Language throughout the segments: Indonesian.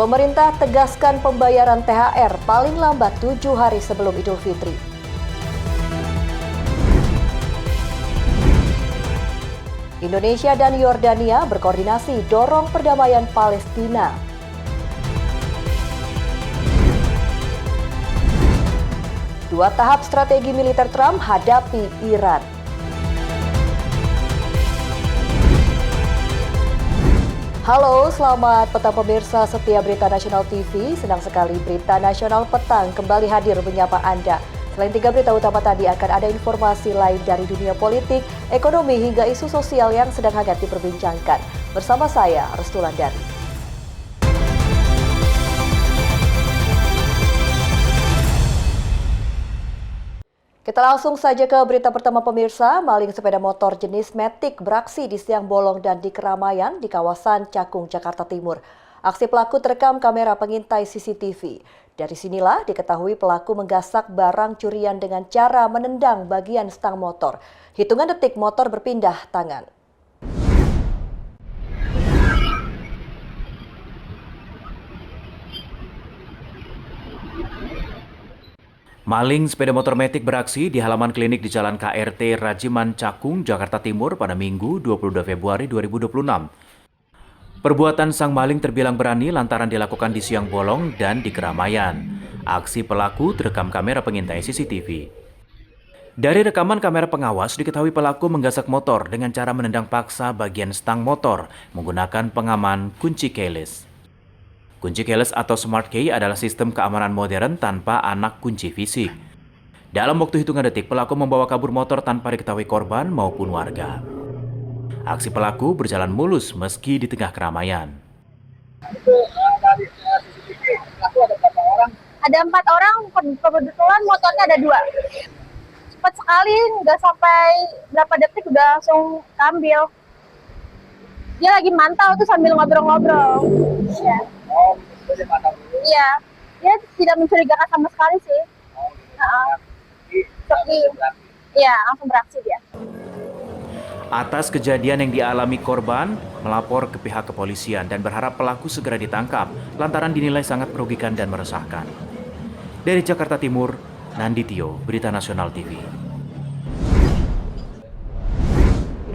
Pemerintah tegaskan pembayaran THR paling lambat 7 hari sebelum Idul Fitri. Indonesia dan Yordania berkoordinasi dorong perdamaian Palestina. Dua tahap strategi militer Trump hadapi Iran. Halo, selamat petang pemirsa setia Berita Nasional TV. Senang sekali Berita Nasional Petang kembali hadir menyapa Anda. Selain 3 berita utama tadi, akan ada informasi lain dari dunia politik, ekonomi, hingga isu sosial yang sedang hangat diperbincangkan. Bersama saya, Restu Landari. Kita langsung saja ke berita pertama pemirsa. Maling sepeda motor jenis Matic beraksi di siang bolong dan di keramaian di kawasan Cakung, Jakarta Timur. Aksi pelaku terekam kamera pengintai CCTV. Dari sinilah diketahui pelaku menggasak barang curian dengan cara menendang bagian stang motor. Hitungan detik motor berpindah tangan. Maling sepeda motor Matic beraksi di halaman klinik di Jalan KRT Rajiman Cakung, Jakarta Timur pada Minggu 22 Februari 2026. Perbuatan sang maling terbilang berani lantaran dilakukan di siang bolong dan di keramaian. Aksi pelaku terekam kamera pengintai CCTV. Dari rekaman kamera pengawas diketahui pelaku menggasak motor dengan cara menendang paksa bagian stang motor menggunakan pengaman kunci keyless. Kunci keyless atau smart key adalah sistem keamanan modern tanpa anak kunci fisik. Dalam waktu hitungan detik, pelaku membawa kabur motor tanpa diketahui korban maupun warga. Aksi pelaku berjalan mulus meski di tengah keramaian. Dari CCTV, pelaku ada berapa orang? Ada 4 orang, kebetulan motornya ada 2. Cepat sekali, nggak sampai berapa detik udah langsung ambil. Dia lagi mantau tuh sambil ngobrol-ngobrol. Iya. Oh, dia mantau dulu? Iya. Dia tidak mencurigakan sama sekali sih. Oh, iya, langsung beraksi dia. Atas kejadian yang dialami korban, melapor ke pihak kepolisian dan berharap pelaku segera ditangkap lantaran dinilai sangat merugikan dan meresahkan. Dari Jakarta Timur, Nandityo, Berita Nasional TV.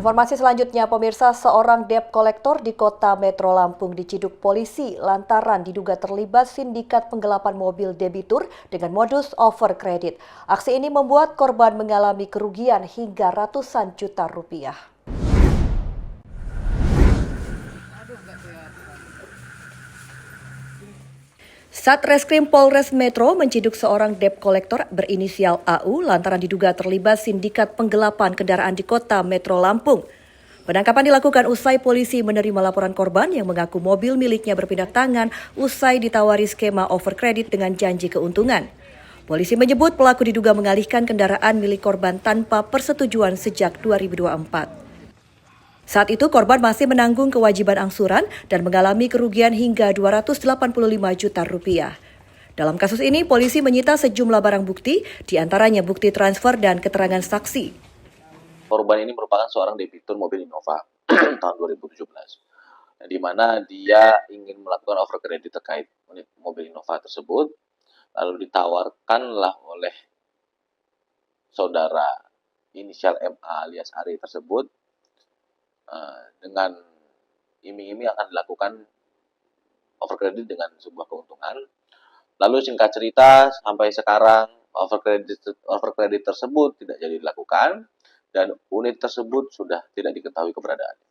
Informasi selanjutnya, pemirsa, seorang debt collector di kota Metro Lampung diciduk polisi lantaran diduga terlibat sindikat penggelapan mobil debitur dengan modus over kredit. Aksi ini membuat korban mengalami kerugian hingga ratusan juta rupiah. Satreskrim Polres Metro menciduk seorang debt collector berinisial AU lantaran diduga terlibat sindikat penggelapan kendaraan di kota Metro Lampung. Penangkapan dilakukan usai polisi menerima laporan korban yang mengaku mobil miliknya berpindah tangan usai ditawari skema overcredit dengan janji keuntungan. Polisi menyebut pelaku diduga mengalihkan kendaraan milik korban tanpa persetujuan sejak 2024. Saat itu korban masih menanggung kewajiban angsuran dan mengalami kerugian hingga 285 juta rupiah. Dalam kasus ini, polisi menyita sejumlah barang bukti, diantaranya bukti transfer dan keterangan saksi. Korban ini merupakan seorang debitur mobil Innova tahun 2017, di mana dia ingin melakukan overcredit terkait mobil Innova tersebut, lalu ditawarkanlah oleh saudara inisial MA alias Ari tersebut dengan iming-iming akan dilakukan overcredit dengan sebuah keuntungan. Lalu singkat cerita, sampai sekarang overcredit tersebut tidak jadi dilakukan dan unit tersebut sudah tidak diketahui keberadaannya.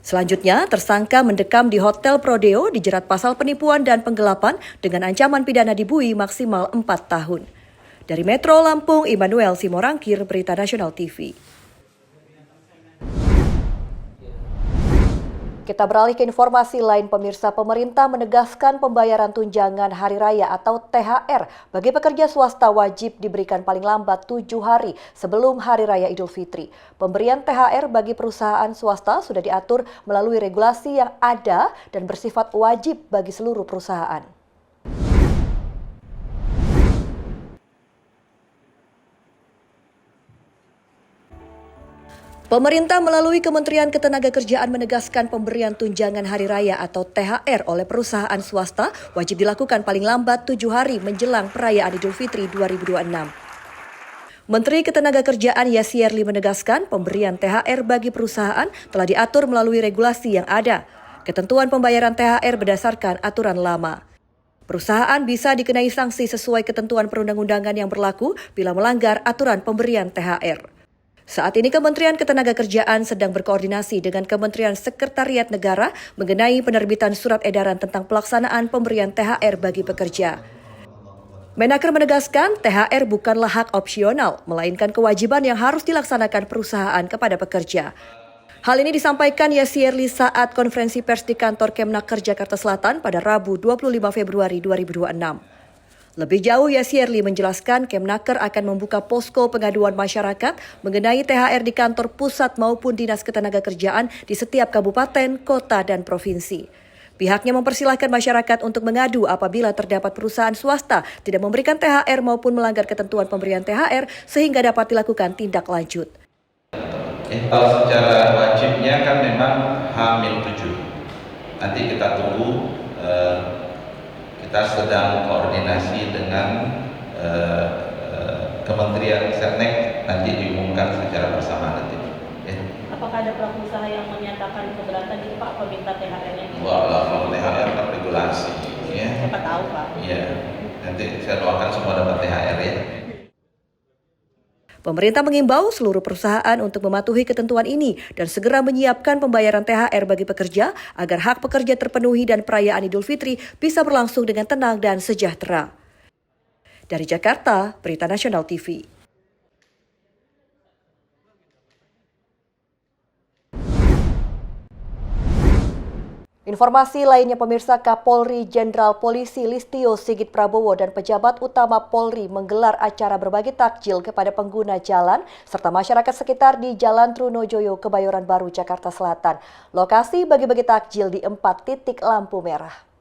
Selanjutnya, tersangka mendekam di Hotel Prodeo dijerat pasal penipuan dan penggelapan dengan ancaman pidana dibui maksimal 4 tahun. Dari Metro Lampung, Immanuel Simorangkir, Berita Nasional TV. Kita beralih ke informasi lain pemirsa. Pemerintah menegaskan pembayaran tunjangan hari raya atau THR bagi pekerja swasta wajib diberikan paling lambat 7 hari sebelum hari raya Idul Fitri. Pemberian THR bagi perusahaan swasta sudah diatur melalui regulasi yang ada dan bersifat wajib bagi seluruh perusahaan. Pemerintah melalui Kementerian Ketenagakerjaan menegaskan pemberian tunjangan hari raya atau THR oleh perusahaan swasta wajib dilakukan paling lambat 7 hari menjelang perayaan Idul Fitri 2026. Menteri Ketenagakerjaan Yasierli menegaskan pemberian THR bagi perusahaan telah diatur melalui regulasi yang ada. Ketentuan pembayaran THR berdasarkan aturan lama. Perusahaan bisa dikenai sanksi sesuai ketentuan perundang-undangan yang berlaku bila melanggar aturan pemberian THR. Saat ini Kementerian Ketenagakerjaan sedang berkoordinasi dengan Kementerian Sekretariat Negara mengenai penerbitan surat edaran tentang pelaksanaan pemberian THR bagi pekerja. Menaker menegaskan THR bukanlah hak opsional, melainkan kewajiban yang harus dilaksanakan perusahaan kepada pekerja. Hal ini disampaikan Yasierli saat konferensi pers di kantor Kemnaker Jakarta Selatan pada Rabu 25 Februari 2026. Lebih jauh, Yasierli menjelaskan Kemnaker akan membuka posko pengaduan masyarakat mengenai THR di kantor pusat maupun Dinas Ketenagakerjaan di setiap kabupaten, kota, dan provinsi. Pihaknya mempersilahkan masyarakat untuk mengadu apabila terdapat perusahaan swasta tidak memberikan THR maupun melanggar ketentuan pemberian THR sehingga dapat dilakukan tindak lanjut. Kalau secara wajibnya kan memang H-7. Nanti kita tunggu. Kita sedang koordinasi dengan Kementerian Setnek, nanti diumumkan secara bersama nanti. Ya. Apakah ada pelaku usaha yang menyatakan keberatan itu Pak peminta THR-nya? Wah, kalau THR kan regulasi, ya. Siapa tahu Pak. Iya, nanti saya doakan semua dapat THR ya. Pemerintah mengimbau seluruh perusahaan untuk mematuhi ketentuan ini dan segera menyiapkan pembayaran THR bagi pekerja agar hak pekerja terpenuhi dan perayaan Idul Fitri bisa berlangsung dengan tenang dan sejahtera. Dari Jakarta, Berita Nasional TV. Informasi lainnya pemirsa, Kapolri Jenderal Polisi Listio Sigit Prabowo dan pejabat utama Polri menggelar acara berbagi takjil kepada pengguna jalan serta masyarakat sekitar di Jalan Trunojoyo, Kebayoran Baru, Jakarta Selatan. Lokasi bagi-bagi takjil di 4 titik lampu merah.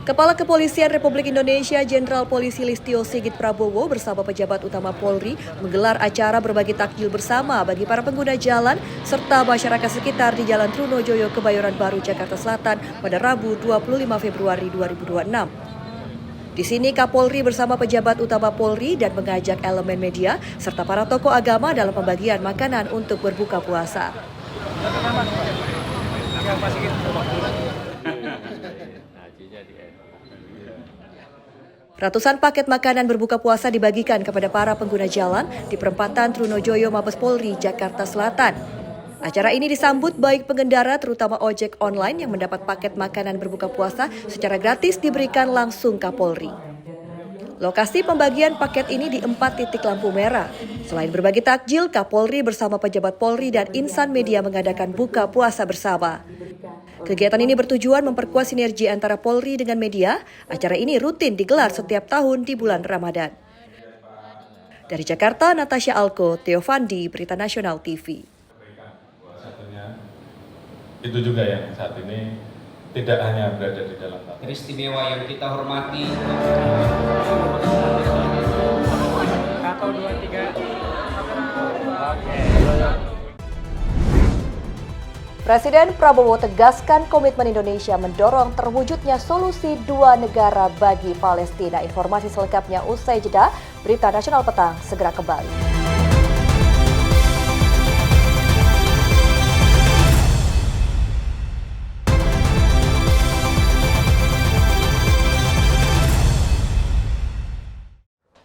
Kepala Kepolisian Republik Indonesia Jenderal Polisi Listio Sigit Prabowo bersama pejabat utama Polri menggelar acara berbagi takjil bersama bagi para pengguna jalan serta masyarakat sekitar di Jalan Trunojoyo, Kebayoran Baru, Jakarta Selatan pada Rabu 25 Februari 2026. Di sini Kapolri bersama pejabat utama Polri dan mengajak elemen media serta para tokoh agama dalam pembagian makanan untuk berbuka puasa. Ratusan paket makanan berbuka puasa dibagikan kepada para pengguna jalan di perempatan Trunojoyo, Mabes Polri, Jakarta Selatan. Acara ini disambut baik pengendara terutama ojek online yang mendapat paket makanan berbuka puasa secara gratis diberikan langsung Kapolri. Lokasi pembagian paket ini di 4 titik lampu merah. Selain berbagi takjil, Kapolri bersama pejabat Polri dan insan media mengadakan buka puasa bersama. Kegiatan ini bertujuan memperkuat sinergi antara Polri dengan media. Acara ini rutin digelar setiap tahun di bulan Ramadan. Dari Jakarta, Natasha Alko, Teofandi, Berita Nasional TV. Itu juga yang saat ini tidak hanya berada di dalam taman. Istimewa yang kita hormati. 1, 2, 3. Presiden Prabowo tegaskan komitmen Indonesia mendorong terwujudnya solusi 2 negara bagi Palestina. Informasi selengkapnya usai jeda. Berita Nasional Petang segera kembali.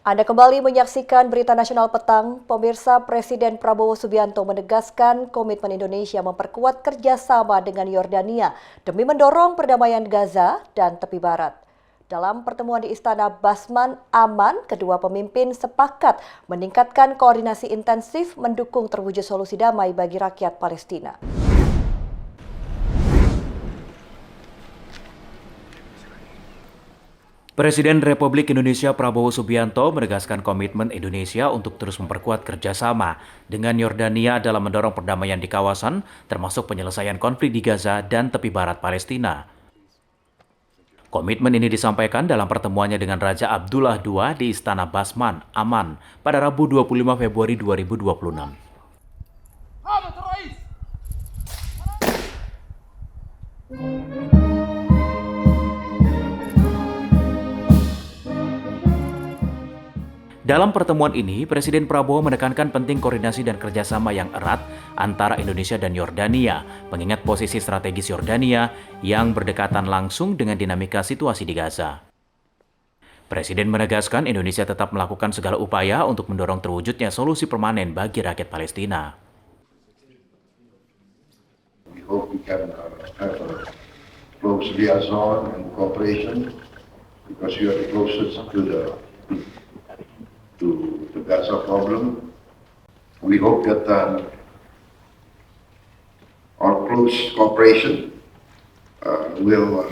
Anda kembali menyaksikan Berita Nasional Petang. Pemirsa, Presiden Prabowo Subianto menegaskan komitmen Indonesia memperkuat kerjasama dengan Yordania demi mendorong perdamaian Gaza dan tepi barat. Dalam pertemuan di Istana Basman Aman, kedua pemimpin sepakat meningkatkan koordinasi intensif mendukung terwujud solusi damai bagi rakyat Palestina. Presiden Republik Indonesia Prabowo Subianto menegaskan komitmen Indonesia untuk terus memperkuat kerjasama dengan Yordania dalam mendorong perdamaian di kawasan, termasuk penyelesaian konflik di Gaza dan tepi barat Palestina. Komitmen ini disampaikan dalam pertemuannya dengan Raja Abdullah II di Istana Basman, Aman, pada Rabu 25 Februari 2026. Dalam pertemuan ini, Presiden Prabowo menekankan penting koordinasi dan kerjasama yang erat antara Indonesia dan Yordania, mengingat posisi strategis Yordania yang berdekatan langsung dengan dinamika situasi di Gaza. Presiden menegaskan Indonesia tetap melakukan segala upaya untuk mendorong terwujudnya solusi permanen bagi rakyat Palestina. We hope we can have a close liaison and cooperation because you are the closest to the Gaza problem. We hope that our close cooperation will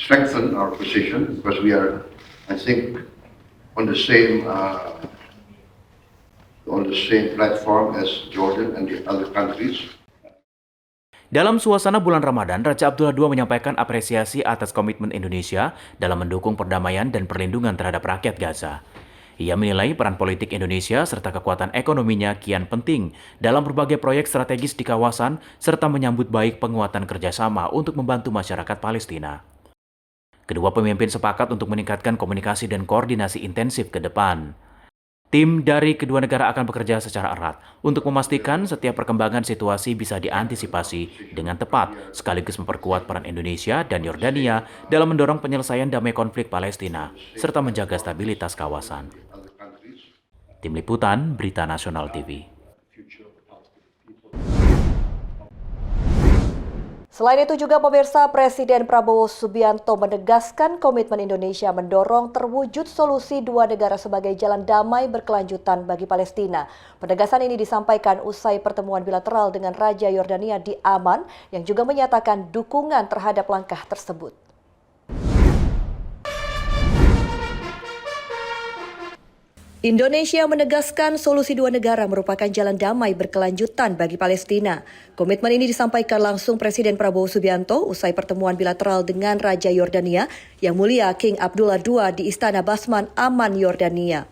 strengthen our position because we are, I think, on the same platform as Jordan and the other countries. Dalam suasana bulan Ramadan, Raja Abdullah II menyampaikan apresiasi atas komitmen Indonesia dalam mendukung perdamaian dan perlindungan terhadap rakyat Gaza. Ia menilai peran politik Indonesia serta kekuatan ekonominya kian penting dalam berbagai proyek strategis di kawasan serta menyambut baik penguatan kerjasama untuk membantu masyarakat Palestina. Kedua pemimpin sepakat untuk meningkatkan komunikasi dan koordinasi intensif ke depan. Tim dari kedua negara akan bekerja secara erat untuk memastikan setiap perkembangan situasi bisa diantisipasi dengan tepat, sekaligus memperkuat peran Indonesia dan Yordania dalam mendorong penyelesaian damai konflik Palestina, serta menjaga stabilitas kawasan. Tim Liputan, Berita Nasional TV. Selain itu juga pemirsa, Presiden Prabowo Subianto menegaskan komitmen Indonesia mendorong terwujud solusi dua negara sebagai jalan damai berkelanjutan bagi Palestina. Penegasan ini disampaikan usai pertemuan bilateral dengan Raja Yordania di Amman yang juga menyatakan dukungan terhadap langkah tersebut. Indonesia menegaskan solusi dua negara merupakan jalan damai berkelanjutan bagi Palestina. Komitmen ini disampaikan langsung Presiden Prabowo Subianto usai pertemuan bilateral dengan Raja Yordania Yang Mulia King Abdullah II di Istana Basman, Amman, Yordania.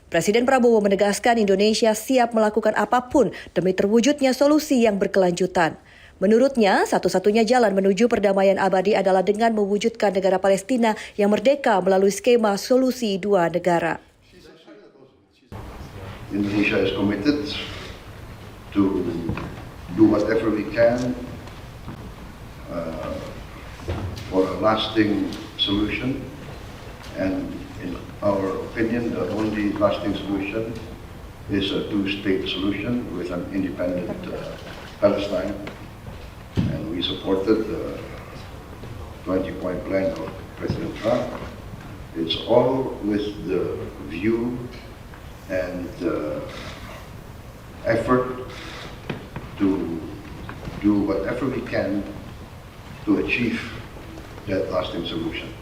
Presiden Prabowo menegaskan Indonesia siap melakukan apapun demi terwujudnya solusi yang berkelanjutan. Menurutnya, satu-satunya jalan menuju perdamaian abadi adalah dengan mewujudkan negara Palestina yang merdeka melalui skema solusi dua negara. Indonesia is committed to do whatever we can for a lasting solution, and in our opinion, the only lasting solution is a two-state solution with an independent Palestine. And we supported the 20-point plan of President Trump. It's all with the view and effort to do whatever we can to achieve that lasting solution.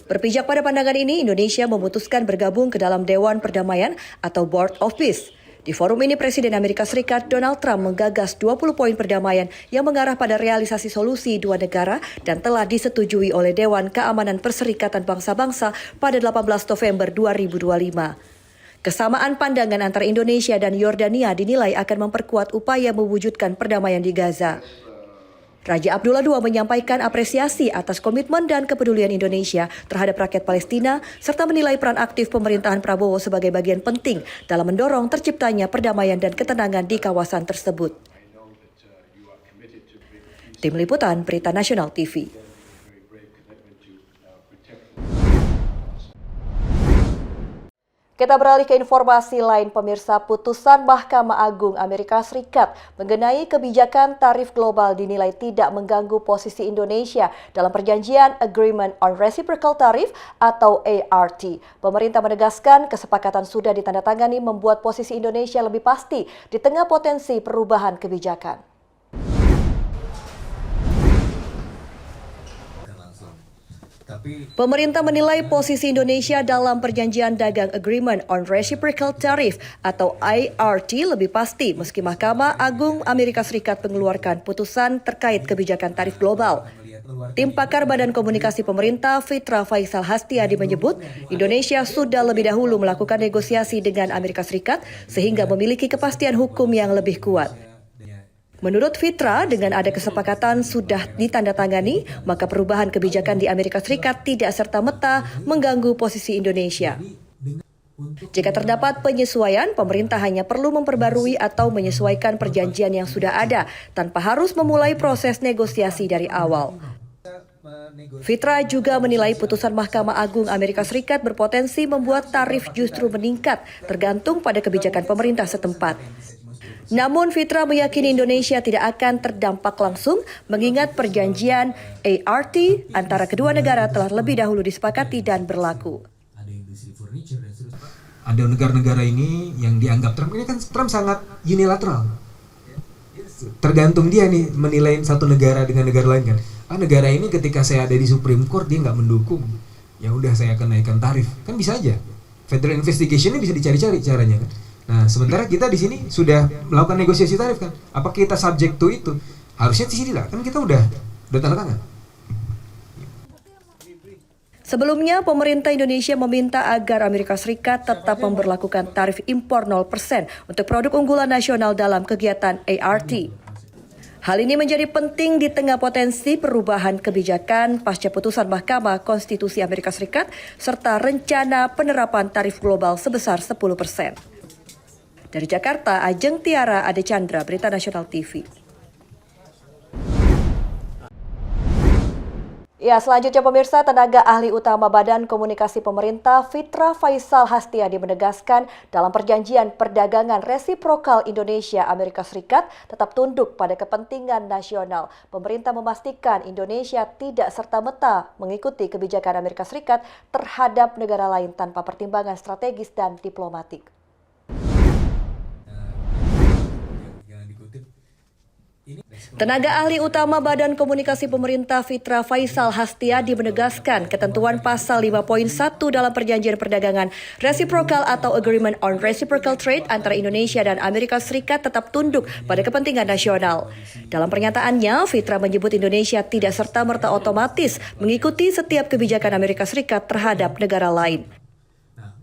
Berpijak pada pandangan ini, Indonesia memutuskan bergabung ke dalam Dewan Perdamaian atau Board of Peace. Di forum ini, Presiden Amerika Serikat Donald Trump menggagas 20 poin perdamaian yang mengarah pada realisasi solusi dua negara dan telah disetujui oleh Dewan Keamanan Perserikatan Bangsa-Bangsa pada 18 November 2025. Kesamaan pandangan antara Indonesia dan Yordania dinilai akan memperkuat upaya mewujudkan perdamaian di Gaza. Raja Abdullah II menyampaikan apresiasi atas komitmen dan kepedulian Indonesia terhadap rakyat Palestina, serta menilai peran aktif pemerintahan Prabowo sebagai bagian penting dalam mendorong terciptanya perdamaian dan ketenangan di kawasan tersebut. Tim Liputan, Berita Nasional TV. Kita beralih ke informasi lain, pemirsa. Putusan Mahkamah Agung Amerika Serikat mengenai kebijakan tarif global dinilai tidak mengganggu posisi Indonesia dalam perjanjian Agreement on Reciprocal Tariff atau ART. Pemerintah menegaskan kesepakatan sudah ditandatangani membuat posisi Indonesia lebih pasti di tengah potensi perubahan kebijakan. Pemerintah menilai posisi Indonesia dalam Perjanjian Dagang Agreement on Reciprocal Tariff atau IRT lebih pasti meski Mahkamah Agung Amerika Serikat mengeluarkan putusan terkait kebijakan tarif global. Tim pakar Badan Komunikasi Pemerintah Fitra Faisal Hastiadi menyebut Indonesia sudah lebih dahulu melakukan negosiasi dengan Amerika Serikat sehingga memiliki kepastian hukum yang lebih kuat. Menurut Fitra, dengan ada kesepakatan sudah ditandatangani, maka perubahan kebijakan di Amerika Serikat tidak serta-merta mengganggu posisi Indonesia. Jika terdapat penyesuaian, pemerintah hanya perlu memperbarui atau menyesuaikan perjanjian yang sudah ada, tanpa harus memulai proses negosiasi dari awal. Fitra juga menilai putusan Mahkamah Agung Amerika Serikat berpotensi membuat tarif justru meningkat, tergantung pada kebijakan pemerintah setempat. Namun Fitra meyakini Indonesia tidak akan terdampak langsung mengingat perjanjian ART antara kedua negara telah lebih dahulu disepakati dan berlaku. Ada negara-negara ini yang dianggap Trump, ini kan Trump sangat unilateral. Tergantung dia nih menilai satu negara dengan negara lain kan. Negara ini ketika saya ada di Supreme Court dia nggak mendukung, ya udah saya akan naikkan tarif. Kan bisa aja. Federal investigation-nya bisa dicari-cari caranya kan. Nah, sementara kita di sini sudah melakukan negosiasi tarif kan. Apa kita subject to itu? Harusnya di sini lah, kan kita udah tanda tangan. Sebelumnya, pemerintah Indonesia meminta agar Amerika Serikat tetap memberlakukan tarif impor 0% untuk produk unggulan nasional dalam kegiatan ART. Hal ini menjadi penting di tengah potensi perubahan kebijakan pasca putusan Mahkamah Konstitusi Amerika Serikat serta rencana penerapan tarif global sebesar 10%. Dari Jakarta, Ajeng Tiara Ade Chandra, Berita Nasional TV. Ya, selanjutnya pemirsa, tenaga ahli utama Badan Komunikasi Pemerintah Fitra Faisal Hastiadi menegaskan dalam perjanjian perdagangan resiprokal Indonesia-Amerika Serikat tetap tunduk pada kepentingan nasional. Pemerintah memastikan Indonesia tidak serta-merta mengikuti kebijakan Amerika Serikat terhadap negara lain tanpa pertimbangan strategis dan diplomatik. Tenaga ahli utama Badan Komunikasi Pemerintah Fitra Faisal Hastiadi menegaskan ketentuan pasal 5.1 dalam perjanjian perdagangan resiprokal atau Agreement on Reciprocal Trade antara Indonesia dan Amerika Serikat tetap tunduk pada kepentingan nasional. Dalam pernyataannya, Fitra menyebut Indonesia tidak serta-merta otomatis mengikuti setiap kebijakan Amerika Serikat terhadap negara lain.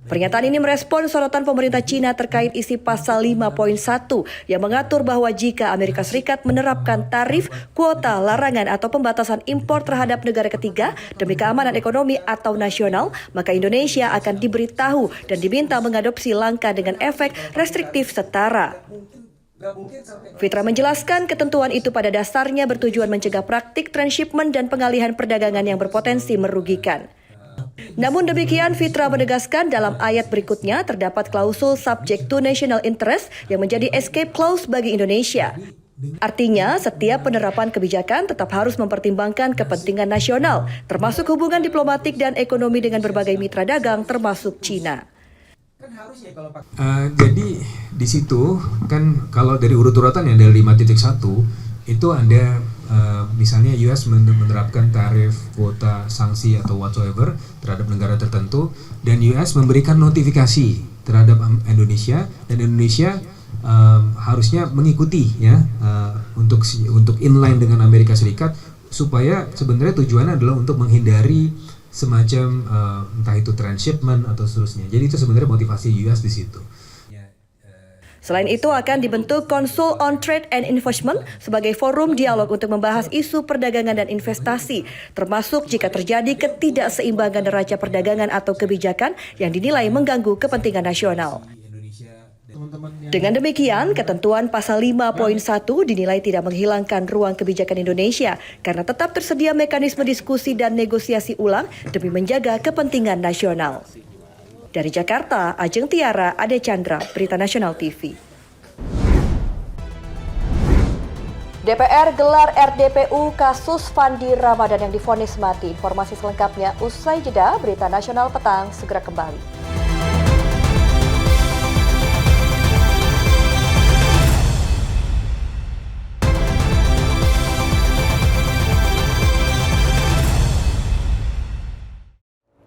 Pernyataan ini merespon sorotan pemerintah Cina terkait isi pasal 5.1 yang mengatur bahwa jika Amerika Serikat menerapkan tarif, kuota, larangan atau pembatasan impor terhadap negara ketiga demi keamanan ekonomi atau nasional, maka Indonesia akan diberitahu dan diminta mengadopsi langkah dengan efek restriktif setara. Fitra menjelaskan ketentuan itu pada dasarnya bertujuan mencegah praktik transshipment dan pengalihan perdagangan yang berpotensi merugikan. Namun demikian, Fitra menegaskan dalam ayat berikutnya terdapat klausul subject to national interest yang menjadi escape clause bagi Indonesia. Artinya, setiap penerapan kebijakan tetap harus mempertimbangkan kepentingan nasional, termasuk hubungan diplomatik dan ekonomi dengan berbagai mitra dagang termasuk Cina. Jadi di situ kan kalau dari urut-urutan yang dari 5.1 itu ada misalnya US menerapkan tarif, kuota, sanksi atau whatsoever terhadap negara tertentu dan US memberikan notifikasi terhadap Indonesia dan Indonesia harusnya mengikuti ya untuk inline dengan Amerika Serikat supaya sebenarnya tujuannya adalah untuk menghindari semacam entah itu transshipment atau seterusnya. Jadi itu sebenarnya motivasi US di situ. Selain itu akan dibentuk Council on Trade and Investment sebagai forum dialog untuk membahas isu perdagangan dan investasi, termasuk jika terjadi ketidakseimbangan neraca perdagangan atau kebijakan yang dinilai mengganggu kepentingan nasional. Dengan demikian, ketentuan pasal 5.1 dinilai tidak menghilangkan ruang kebijakan Indonesia karena tetap tersedia mekanisme diskusi dan negosiasi ulang demi menjaga kepentingan nasional. Dari Jakarta, Ajeng Tiara Ade Chandra, Berita Nasional TV. DPR gelar RDPU kasus Fandi Ramadan yang divonis mati. Informasi selengkapnya usai jeda. Berita Nasional Petang segera kembali.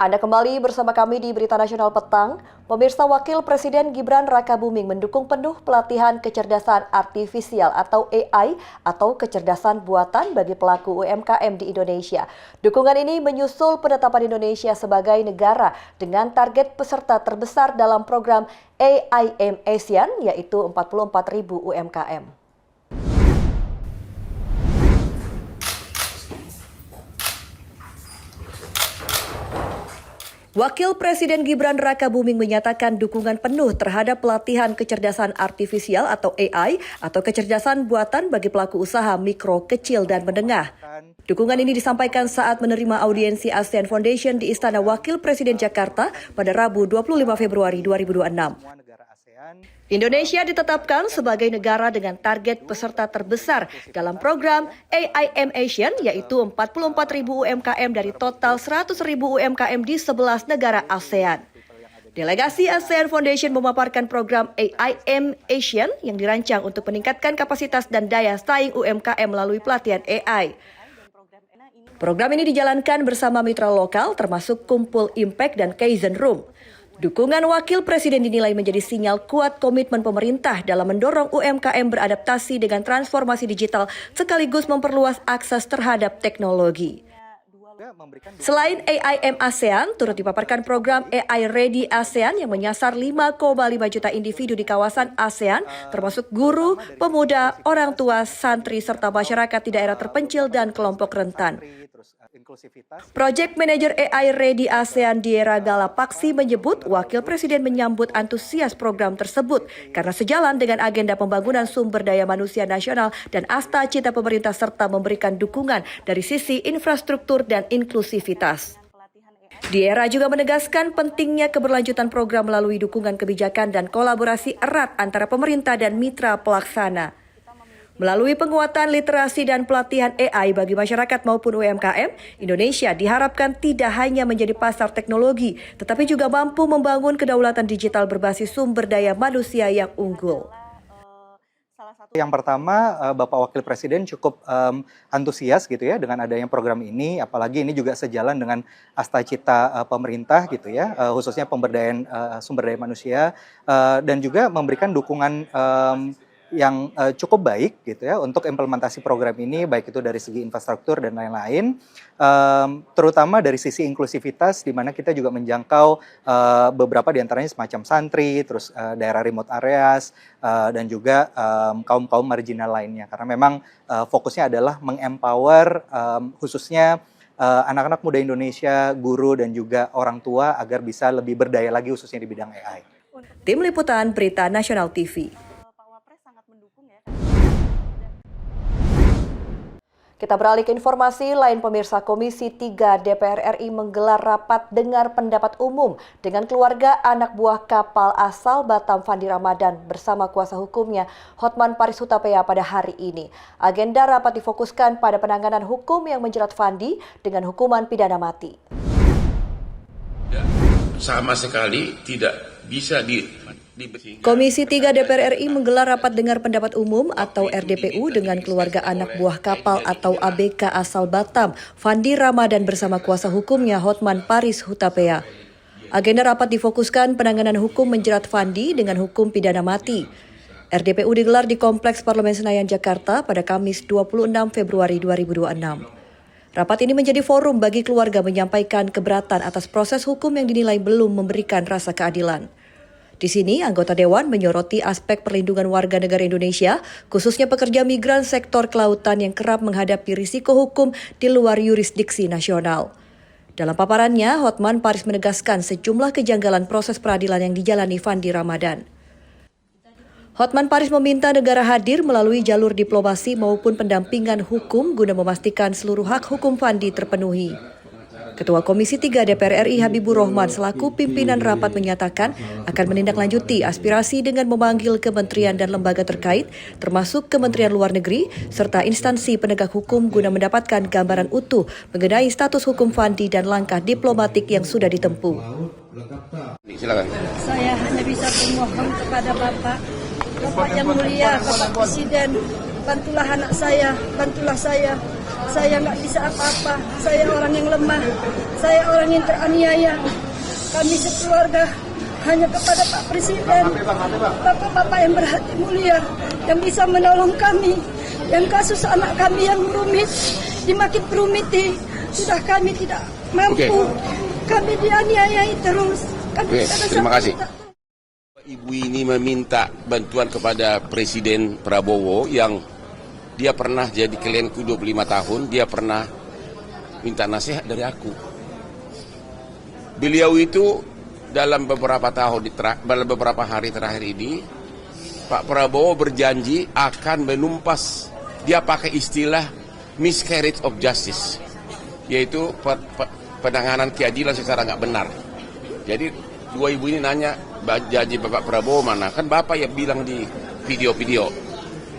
Anda kembali bersama kami di Berita Nasional Petang. Pemirsa, Wakil Presiden Gibran Rakabuming mendukung penuh pelatihan kecerdasan artifisial atau AI atau kecerdasan buatan bagi pelaku UMKM di Indonesia. Dukungan ini menyusul penetapan Indonesia sebagai negara dengan target peserta terbesar dalam program AIM ASEAN, yaitu 44.000 UMKM. Wakil Presiden Gibran Rakabuming menyatakan dukungan penuh terhadap pelatihan kecerdasan artifisial atau AI atau kecerdasan buatan bagi pelaku usaha mikro, kecil, dan menengah. Dukungan ini disampaikan saat menerima audiensi ASEAN Foundation di Istana Wakil Presiden Jakarta pada Rabu 25 Februari 2026. Indonesia ditetapkan sebagai negara dengan target peserta terbesar dalam program AIM ASEAN, yaitu 44.000 UMKM dari total 100.000 UMKM di 11 negara ASEAN. Delegasi ASEAN Foundation memaparkan program AIM ASEAN yang dirancang untuk meningkatkan kapasitas dan daya saing UMKM melalui pelatihan AI. Program ini dijalankan bersama mitra lokal termasuk Kumpul Impact dan Kaizen Room. Dukungan Wakil Presiden dinilai menjadi sinyal kuat komitmen pemerintah dalam mendorong UMKM beradaptasi dengan transformasi digital sekaligus memperluas akses terhadap teknologi. Selain AIM ASEAN, turut dipaparkan program AI Ready ASEAN yang menyasar 5,5 juta individu di kawasan ASEAN, termasuk guru, pemuda, orang tua, santri, serta masyarakat di daerah terpencil dan kelompok rentan. Project Manager AI Ready ASEAN Diera Galapaksi menyebut Wakil Presiden menyambut antusias program tersebut karena sejalan dengan agenda pembangunan sumber daya manusia nasional dan asta cita pemerintah serta memberikan dukungan dari sisi infrastruktur dan inklusivitas. Diera juga menegaskan pentingnya keberlanjutan program melalui dukungan kebijakan dan kolaborasi erat antara pemerintah dan mitra pelaksana. Melalui penguatan literasi dan pelatihan AI bagi masyarakat maupun UMKM, Indonesia diharapkan tidak hanya menjadi pasar teknologi, tetapi juga mampu membangun kedaulatan digital berbasis sumber daya manusia yang unggul. Yang pertama, Bapak Wakil Presiden cukup antusias gitu ya dengan adanya program ini, apalagi ini juga sejalan dengan asta cita pemerintah gitu ya, khususnya pemberdayaan sumber daya manusia, dan juga memberikan dukungan yang cukup baik gitu ya untuk implementasi program ini, baik itu dari segi infrastruktur dan lain-lain, terutama dari sisi inklusivitas di mana kita juga menjangkau beberapa diantaranya semacam santri, terus daerah remote areas, dan juga kaum-kaum marginal lainnya, karena memang fokusnya adalah mengempower khususnya anak-anak muda Indonesia, guru dan juga orang tua agar bisa lebih berdaya lagi khususnya di bidang AI. Tim Liputan Berita Nasional TV. Kita beralih ke informasi lain, pemirsa. Komisi 3 DPR RI menggelar rapat dengar pendapat umum dengan keluarga anak buah kapal asal Batam Fandi Ramadan bersama kuasa hukumnya Hotman Paris Hutapea pada hari ini. Agenda rapat difokuskan pada penanganan hukum yang menjerat Fandi dengan hukuman pidana mati. Sama sekali tidak bisa Komisi 3 DPR RI menggelar rapat dengar pendapat umum atau RDPU dengan keluarga anak buah kapal atau ABK asal Batam, Fandi Ramadan bersama kuasa hukumnya Hotman Paris Hutapea. Agenda rapat difokuskan penanganan hukum menjerat Fandi dengan hukum pidana mati. RDPU digelar di Kompleks Parlemen Senayan, Jakarta pada Kamis 26 Februari 2026. Rapat ini menjadi forum bagi keluarga menyampaikan keberatan atas proses hukum yang dinilai belum memberikan rasa keadilan. Di sini, anggota Dewan menyoroti aspek perlindungan warga negara Indonesia, khususnya pekerja migran sektor kelautan yang kerap menghadapi risiko hukum di luar yurisdiksi nasional. Dalam paparannya, Hotman Paris menegaskan sejumlah kejanggalan proses peradilan yang dijalani Fandi Ramadan. Hotman Paris meminta negara hadir melalui jalur diplomasi maupun pendampingan hukum guna memastikan seluruh hak hukum Fandi terpenuhi. Ketua Komisi 3 DPR RI Habibur Rahman selaku pimpinan rapat menyatakan akan menindaklanjuti aspirasi dengan memanggil kementerian dan lembaga terkait, termasuk Kementerian Luar Negeri, serta instansi penegak hukum guna mendapatkan gambaran utuh mengenai status hukum Fandi dan langkah diplomatik yang sudah ditempuh. Silakan. Saya hanya bisa memohon kepada Bapak yang mulia, Bapak Presiden, bantulah anak saya, bantulah saya. Saya nggak bisa apa-apa, saya orang yang lemah, saya orang yang teraniaya. Kami sekeluarga hanya kepada Pak Presiden, bapak-bapak yang berhati mulia, yang bisa menolong kami. Yang kasus anak kami yang rumit, dimakin rumiti, sudah kami tidak mampu. Kami dianiayai terus. Terima kasih. Ibu ini meminta bantuan kepada Presiden Prabowo yang dia pernah jadi klienku 25 tahun, dia pernah minta nasihat dari aku. Beliau itu dalam beberapa hari terakhir ini, Pak Prabowo berjanji akan menumpas, dia pakai istilah miscarriage of justice, yaitu penanganan keadilan secara nggak benar. Jadi dua ibu ini nanya, janji Bapak Prabowo mana? Kan Bapak yang bilang di video-video.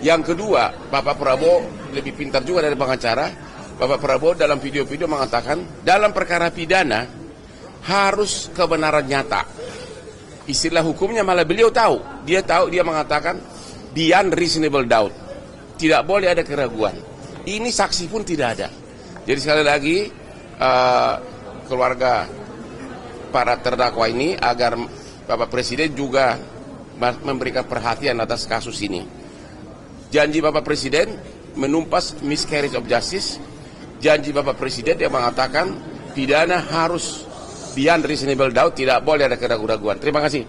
Yang kedua, Bapak Prabowo lebih pintar juga dari pengacara. Bapak Prabowo dalam video-video mengatakan, dalam perkara pidana harus kebenaran nyata. Istilah hukumnya malah beliau tahu. Dia mengatakan beyond reasonable doubt. Tidak boleh ada keraguan. Ini saksi pun tidak ada. Jadi sekali lagi, keluarga para terdakwa ini agar Bapak Presiden juga memberikan perhatian atas kasus ini. Janji Bapak Presiden menumpas miscarriage of justice. Janji Bapak Presiden yang mengatakan pidana harus beyond reasonable doubt, tidak boleh ada keraguan. Terima kasih.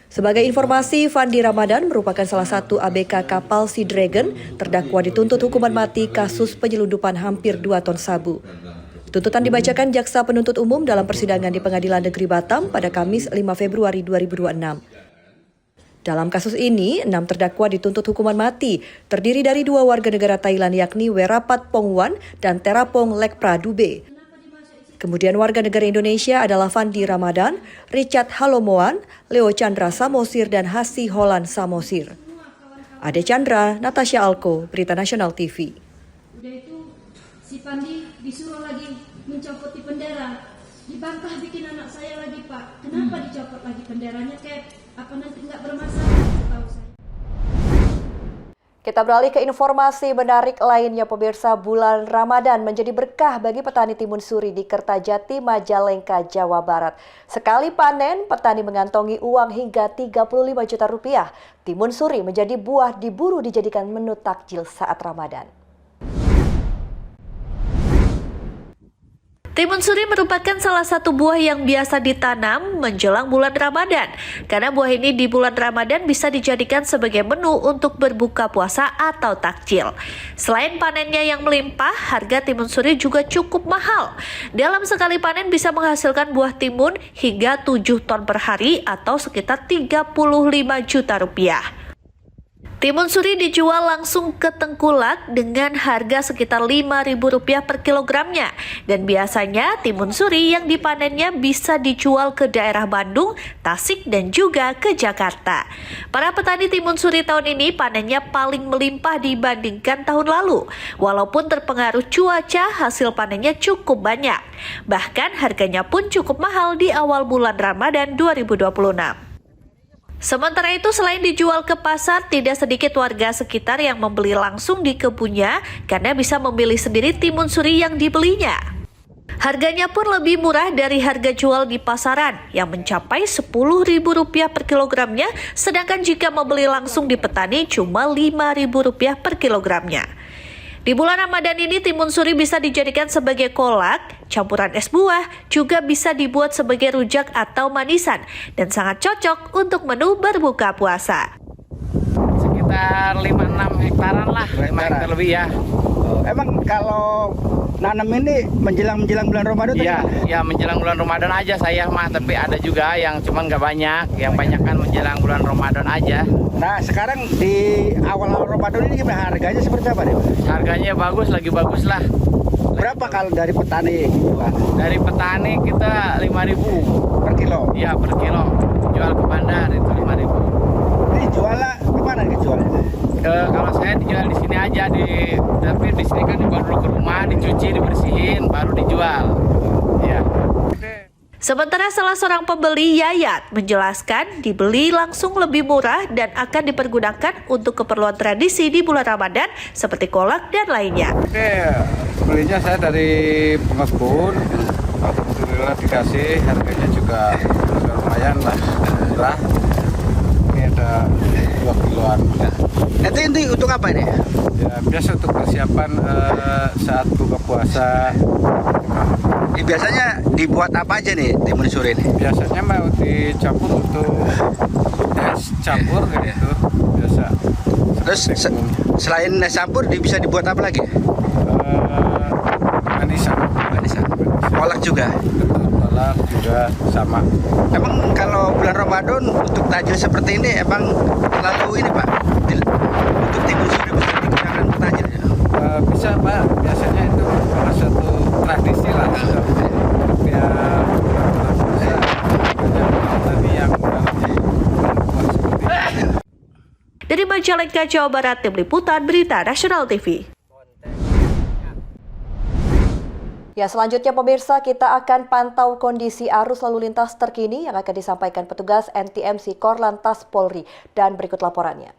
Sebagai informasi, Fandi Ramadan merupakan salah satu ABK kapal Sea Dragon terdakwa dituntut hukuman mati kasus penyelundupan hampir 2 ton sabu. Tuntutan dibacakan Jaksa Penuntut Umum dalam persidangan di Pengadilan Negeri Batam pada Kamis 5 Februari 2026. Dalam kasus ini, 6 terdakwa dituntut hukuman mati, terdiri dari 2 warga negara Thailand yakni Werapat Pongwan dan Terapong Lekpra Dube. Kemudian warga negara Indonesia adalah Fandi Ramadan, Richard Halomoan, Leo Chandra Samosir, dan Hasi Holan Samosir. Ade Chandra, Natasha Alko, Berita Nasional TV. Udah itu, si Fandi disuruh lagi mencopot di bendera. Dibantah bikin anak saya lagi, Pak. Kenapa dicopot lagi benderanya, Kep? Apa nanti nggak bermasalah? Tahu saya. Kita beralih ke informasi menarik lainnya, pemirsa. Bulan Ramadan menjadi berkah bagi petani timun suri di Kertajati, Majalengka, Jawa Barat. Sekali panen, petani mengantongi uang hingga 35 juta rupiah. Timun suri menjadi buah diburu dijadikan menu takjil saat Ramadan. Timun suri merupakan salah satu buah yang biasa ditanam menjelang bulan Ramadan. Karena buah ini di bulan Ramadan bisa dijadikan sebagai menu untuk berbuka puasa atau takjil. Selain panennya yang melimpah, harga timun suri juga cukup mahal. Dalam sekali panen bisa menghasilkan buah timun hingga 7 ton per hari atau sekitar 35 juta rupiah. Timun suri dijual langsung ke tengkulak dengan harga sekitar Rp5.000 per kilogramnya. Dan biasanya timun suri yang dipanennya bisa dijual ke daerah Bandung, Tasik, dan juga ke Jakarta. Para petani timun suri tahun ini panennya paling melimpah dibandingkan tahun lalu. Walaupun terpengaruh cuaca, hasil panennya cukup banyak. Bahkan harganya pun cukup mahal di awal bulan Ramadan 2026. Sementara itu, selain dijual ke pasar, tidak sedikit warga sekitar yang membeli langsung di kebunnya karena bisa memilih sendiri timun suri yang dibelinya. Harganya pun lebih murah dari harga jual di pasaran yang mencapai Rp10.000 per kilogramnya, sedangkan jika membeli langsung di petani cuma Rp5.000 per kilogramnya. Di bulan Ramadan ini timun suri bisa dijadikan sebagai kolak, campuran es buah, juga bisa dibuat sebagai rujak atau manisan, dan sangat cocok untuk menu berbuka puasa. Sekitar 5-6 hektaran lah, 5 hektar lebih ya. Emang kalau nanam ini menjelang bulan Ramadan? Iya, menjelang bulan Ramadan aja saya mah, tapi ada juga yang cuma nggak banyak, yang banyak kan menjelang bulan Ramadan aja. Nah, sekarang di awal Ramadan ini gimana harganya, seperti apa nih? Harganya bagus, lagi bagus lah. Berapa kalau dari petani? Dari petani kita 5.000 per kilo? Iya, per kilo. Jual ke bandar itu 5.000. Ini jualnya kemana dijualnya? Kalau saya dijual di sini aja, tapi di sini kan dibawa dulu ke rumah, dicuci, dibersihin, baru dijual. Ya. Sementara salah seorang pembeli, Yayat, menjelaskan dibeli langsung lebih murah dan akan dipergunakan untuk keperluan tradisi di bulan Ramadan seperti kolak dan lainnya. Ini belinya saya dari pengepul, alhamdulillah dikasih, harganya juga lumayan lah. Ini ada 2 kiloan. Ini untuk apa ini? Ya, biasa untuk persiapan saat buka puasa. Biasanya dibuat apa aja nih timun suri ini? Biasanya mau dicampur untuk es campur kayak gitu biasa. Terus selain es campur bisa dibuat apa lagi? Manisan. Kolak juga. Kolak juga sama. Emang kalau bulan Ramadan untuk tajil seperti ini emang terlalu ini Pak? Untuk timun suri bisa digunakan untuk tajil? Bisa Pak. Biasanya itu salah satu tradisi lah. Dari Majalengka, Jawa Barat, Tim Liputan Berita Nasional TV. Ya, selanjutnya pemirsa, kita akan pantau kondisi arus lalu lintas terkini yang akan disampaikan petugas NTMC Korlantas Polri. Dan berikut laporannya.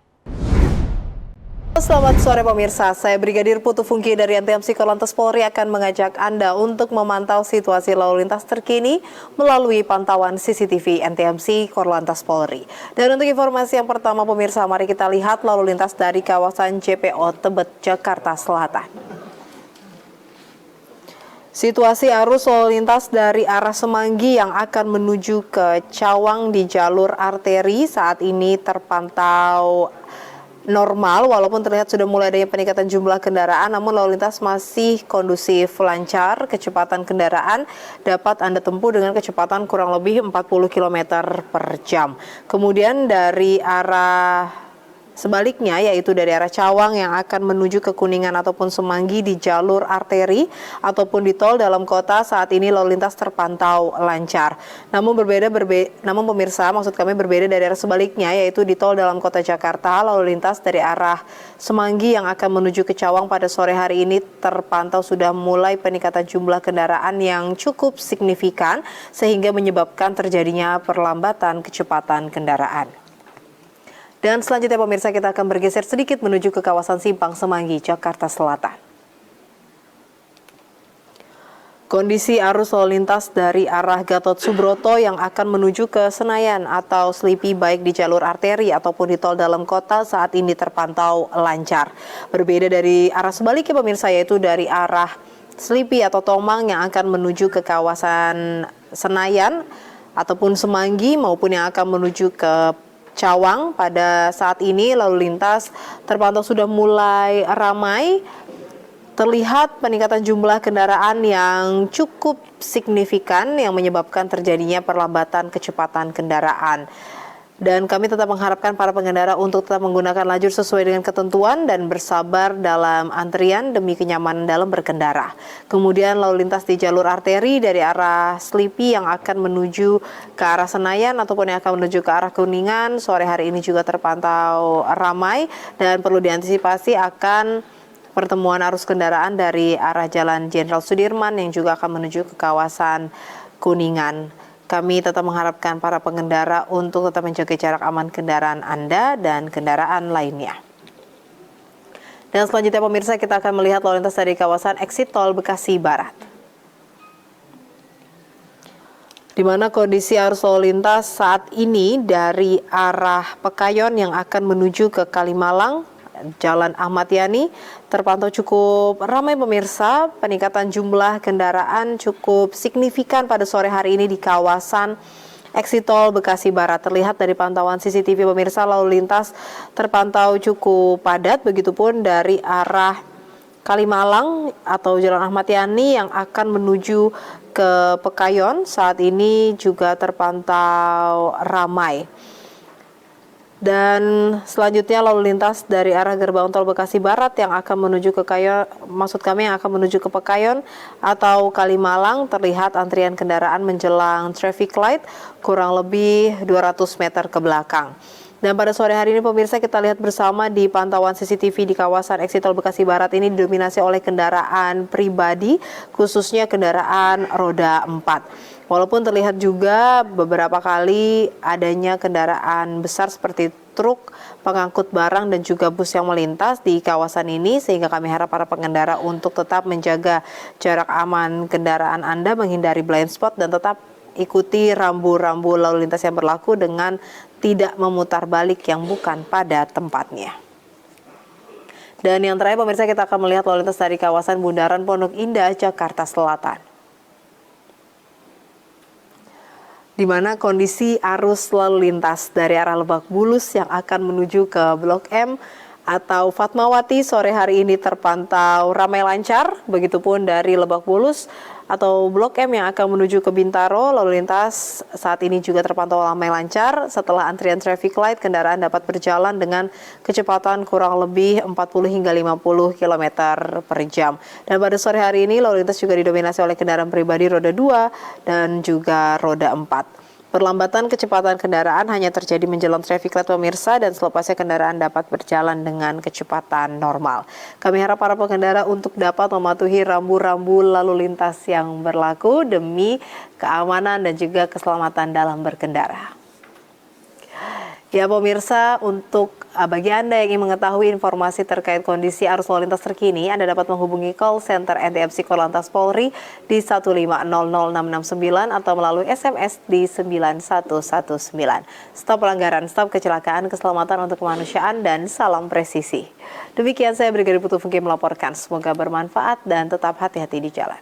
Selamat sore pemirsa, saya Brigadir Putu Fungki dari NTMC Korlantas Polri akan mengajak Anda untuk memantau situasi lalu lintas terkini melalui pantauan CCTV NTMC Korlantas Polri. Dan untuk informasi yang pertama pemirsa, mari kita lihat lalu lintas dari kawasan JPO Tebet, Jakarta Selatan. Situasi arus lalu lintas dari arah Semanggi yang akan menuju ke Cawang di jalur arteri saat ini terpantau normal, walaupun terlihat sudah mulai adanya peningkatan jumlah kendaraan, namun lalu lintas masih kondusif, lancar. Kecepatan kendaraan dapat Anda tempuh dengan kecepatan kurang lebih 40 km per jam. Kemudian dari arah sebaliknya, yaitu dari arah Cawang yang akan menuju ke Kuningan ataupun Semanggi di jalur arteri ataupun di tol dalam kota, saat ini lalu lintas terpantau lancar. Namun pemirsa, maksud kami berbeda dari arah sebaliknya, yaitu di tol dalam kota Jakarta, lalu lintas dari arah Semanggi yang akan menuju ke Cawang pada sore hari ini terpantau sudah mulai peningkatan jumlah kendaraan yang cukup signifikan sehingga menyebabkan terjadinya perlambatan kecepatan kendaraan. Dan selanjutnya pemirsa, kita akan bergeser sedikit menuju ke kawasan Simpang Semanggi, Jakarta Selatan. Kondisi arus lalu lintas dari arah Gatot Subroto yang akan menuju ke Senayan atau Slipi baik di jalur arteri ataupun di tol dalam kota saat ini terpantau lancar. Berbeda dari arah sebaliknya pemirsa, yaitu dari arah Slipi atau Tomang yang akan menuju ke kawasan Senayan ataupun Semanggi maupun yang akan menuju ke Cawang. Pada saat ini lalu lintas terpantau sudah mulai ramai. Terlihat peningkatan jumlah kendaraan yang cukup signifikan yang menyebabkan terjadinya perlambatan kecepatan kendaraan. Dan kami tetap mengharapkan para pengendara untuk tetap menggunakan lajur sesuai dengan ketentuan dan bersabar dalam antrian demi kenyamanan dalam berkendara. Kemudian lalu lintas di jalur arteri dari arah Slipi yang akan menuju ke arah Senayan ataupun yang akan menuju ke arah Kuningan sore hari ini juga terpantau ramai dan perlu diantisipasi akan pertemuan arus kendaraan dari arah Jalan Jenderal Sudirman yang juga akan menuju ke kawasan Kuningan. Kami tetap mengharapkan para pengendara untuk tetap menjaga jarak aman kendaraan Anda dan kendaraan lainnya. Dan selanjutnya pemirsa, kita akan melihat lalu lintas dari kawasan exit tol Bekasi Barat, di mana kondisi arus lalu lintas saat ini dari arah Pekayon yang akan menuju ke Kalimalang, Jalan Ahmad Yani terpantau cukup ramai pemirsa. Peningkatan jumlah kendaraan cukup signifikan pada sore hari ini di kawasan exit tol Bekasi Barat. Terlihat dari pantauan CCTV pemirsa, lalu lintas terpantau cukup padat. Begitupun dari arah Kalimalang atau Jalan Ahmad Yani yang akan menuju ke Pekayon saat ini juga terpantau ramai. Dan selanjutnya lalu lintas dari arah gerbang tol Bekasi Barat yang akan menuju ke yang akan menuju ke Pekayon atau Kalimalang, terlihat antrian kendaraan menjelang traffic light kurang lebih 200 meter ke belakang. Dan pada sore hari ini pemirsa, kita lihat bersama di pantauan CCTV di kawasan exit tol Bekasi Barat ini didominasi oleh kendaraan pribadi, khususnya kendaraan roda 4. Walaupun terlihat juga beberapa kali adanya kendaraan besar seperti truk, pengangkut barang dan juga bus yang melintas di kawasan ini, sehingga kami harap para pengendara untuk tetap menjaga jarak aman kendaraan Anda, menghindari blind spot dan tetap ikuti rambu-rambu lalu lintas yang berlaku dengan tidak memutar balik yang bukan pada tempatnya. Dan yang terakhir pemirsa, kita akan melihat lalu lintas dari kawasan Bundaran Pondok Indah, Jakarta Selatan, di mana kondisi arus lalu lintas dari arah Lebak Bulus yang akan menuju ke Blok M atau Fatmawati sore hari ini terpantau ramai lancar. Begitupun dari Lebak Bulus atau Blok M yang akan menuju ke Bintaro, lalu lintas saat ini juga terpantau ramai lancar. Setelah antrian traffic light, kendaraan dapat berjalan dengan kecepatan kurang lebih 40 hingga 50 km per jam. Dan pada sore hari ini lalu lintas juga didominasi oleh kendaraan pribadi roda 2 dan juga roda 4. Perlambatan kecepatan kendaraan hanya terjadi menjelang traffic light pemirsa, dan selepasnya kendaraan dapat berjalan dengan kecepatan normal. Kami harap para pengendara untuk dapat mematuhi rambu-rambu lalu lintas yang berlaku demi keamanan dan juga keselamatan dalam berkendara. Ya pemirsa, untuk bagi Anda yang ingin mengetahui informasi terkait kondisi arus lalu lintas terkini, Anda dapat menghubungi call center NTMC Korlantas Polri di 1500669 atau melalui SMS di 9119. Stop pelanggaran, stop kecelakaan, keselamatan untuk kemanusiaan, dan salam presisi. Demikian saya Brigadir Putu Funke melaporkan. Semoga bermanfaat dan tetap hati-hati di jalan.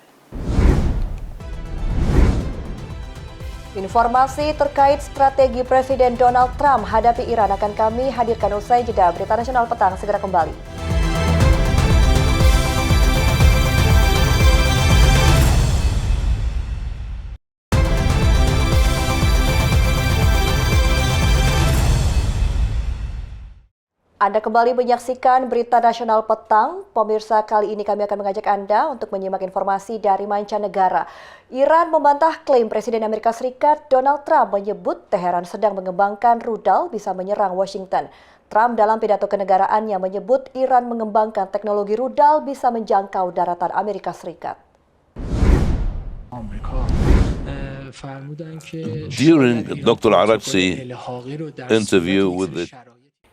Informasi terkait strategi Presiden Donald Trump hadapi Iran akan kami hadirkan usai jeda. Berita Nasional Petang segera kembali. Anda kembali menyaksikan Berita Nasional Petang. Pemirsa, kali ini kami akan mengajak Anda untuk menyimak informasi dari mancanegara. Iran membantah klaim Presiden Amerika Serikat Donald Trump menyebut Teheran sedang mengembangkan rudal bisa menyerang Washington. Trump dalam pidato kenegaraannya menyebut Iran mengembangkan teknologi rudal bisa menjangkau daratan Amerika Serikat. During Dr. Arabsi interview with the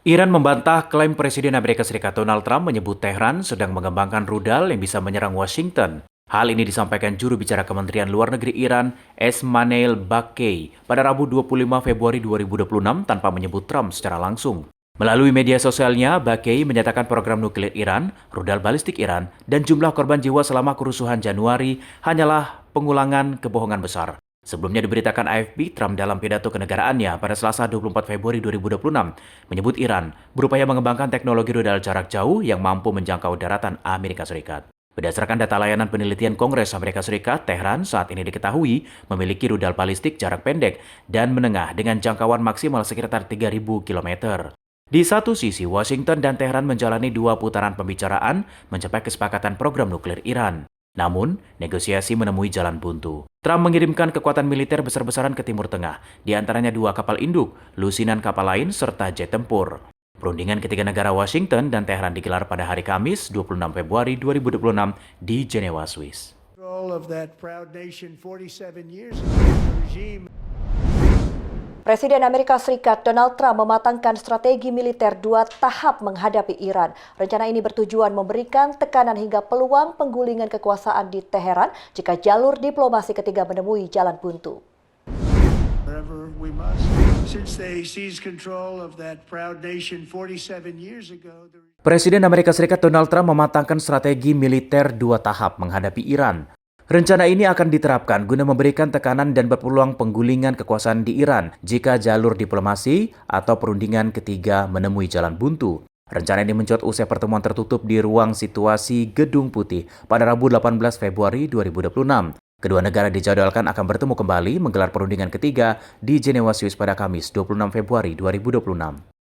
Iran membantah klaim Presiden Amerika Serikat Donald Trump menyebut Tehran sedang mengembangkan rudal yang bisa menyerang Washington. Hal ini disampaikan juru bicara Kementerian Luar Negeri Iran, Esmail Baghei, pada Rabu 25 Februari 2026 tanpa menyebut Trump secara langsung. Melalui media sosialnya, Baghei menyatakan program nuklir Iran, rudal balistik Iran, dan jumlah korban jiwa selama kerusuhan Januari hanyalah pengulangan kebohongan besar. Sebelumnya diberitakan AFP, Trump dalam pidato kenegaraannya pada Selasa 24 Februari 2026 menyebut Iran berupaya mengembangkan teknologi rudal jarak jauh yang mampu menjangkau daratan Amerika Serikat. Berdasarkan data layanan penelitian Kongres Amerika Serikat, Tehran saat ini diketahui memiliki rudal balistik jarak pendek dan menengah dengan jangkauan maksimal sekitar 3.000 km. Di satu sisi, Washington dan Tehran menjalani 2 putaran pembicaraan mencapai kesepakatan program nuklir Iran. Namun, negosiasi menemui jalan buntu. Trump mengirimkan kekuatan militer besar-besaran ke Timur Tengah, di antaranya 2 kapal induk, lusinan kapal lain, serta jet tempur. Perundingan ketiga negara Washington dan Teheran digelar pada hari Kamis, 26 Februari 2026 di Jenewa, Swiss. Presiden Amerika Serikat Donald Trump mematangkan strategi militer 2 tahap menghadapi Iran. Rencana ini bertujuan memberikan tekanan hingga peluang penggulingan kekuasaan di Teheran jika jalur diplomasi ketiga menemui jalan buntu. Presiden Amerika Serikat Donald Trump mematangkan strategi militer 2 tahap menghadapi Iran. Rencana ini akan diterapkan guna memberikan tekanan dan berpeluang penggulingan kekuasaan di Iran jika jalur diplomasi atau perundingan ketiga menemui jalan buntu. Rencana ini mencuat usai pertemuan tertutup di ruang situasi Gedung Putih pada Rabu 18 Februari 2026. Kedua negara dijadwalkan akan bertemu kembali menggelar perundingan ketiga di Jenewa, Swiss pada Kamis 26 Februari 2026.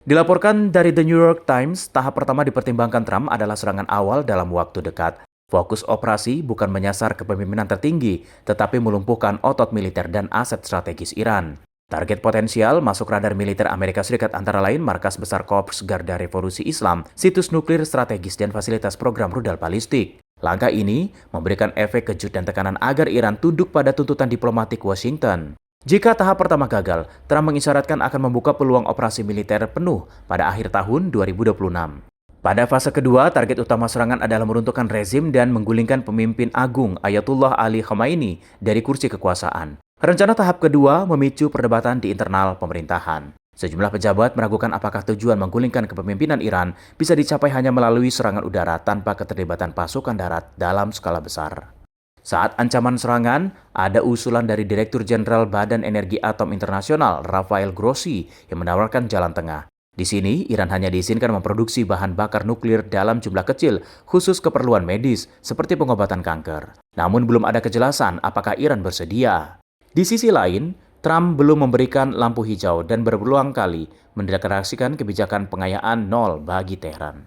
Dilaporkan dari The New York Times, tahap pertama dipertimbangkan Trump adalah serangan awal dalam waktu dekat. Fokus operasi bukan menyasar kepemimpinan tertinggi, tetapi melumpuhkan otot militer dan aset strategis Iran. Target potensial masuk radar militer Amerika Serikat antara lain markas besar Korps Garda Revolusi Islam, situs nuklir strategis dan fasilitas program rudal balistik. Langkah ini memberikan efek kejut dan tekanan agar Iran tunduk pada tuntutan diplomatik Washington. Jika tahap pertama gagal, Trump mengisyaratkan akan membuka peluang operasi militer penuh pada akhir tahun 2026. Pada fase kedua, target utama serangan adalah meruntuhkan rezim dan menggulingkan pemimpin agung Ayatullah Ali Khamenei dari kursi kekuasaan. Rencana tahap kedua memicu perdebatan di internal pemerintahan. Sejumlah pejabat meragukan apakah tujuan menggulingkan kepemimpinan Iran bisa dicapai hanya melalui serangan udara tanpa keterlibatan pasukan darat dalam skala besar. Saat ancaman serangan, ada usulan dari Direktur Jenderal Badan Energi Atom Internasional, Rafael Grossi, yang menawarkan jalan tengah. Di sini, Iran hanya diizinkan memproduksi bahan bakar nuklir dalam jumlah kecil, khusus keperluan medis, seperti pengobatan kanker. Namun belum ada kejelasan apakah Iran bersedia. Di sisi lain, Trump belum memberikan lampu hijau dan berulang kali mendeklarasikan kebijakan pengayaan nol bagi Teheran.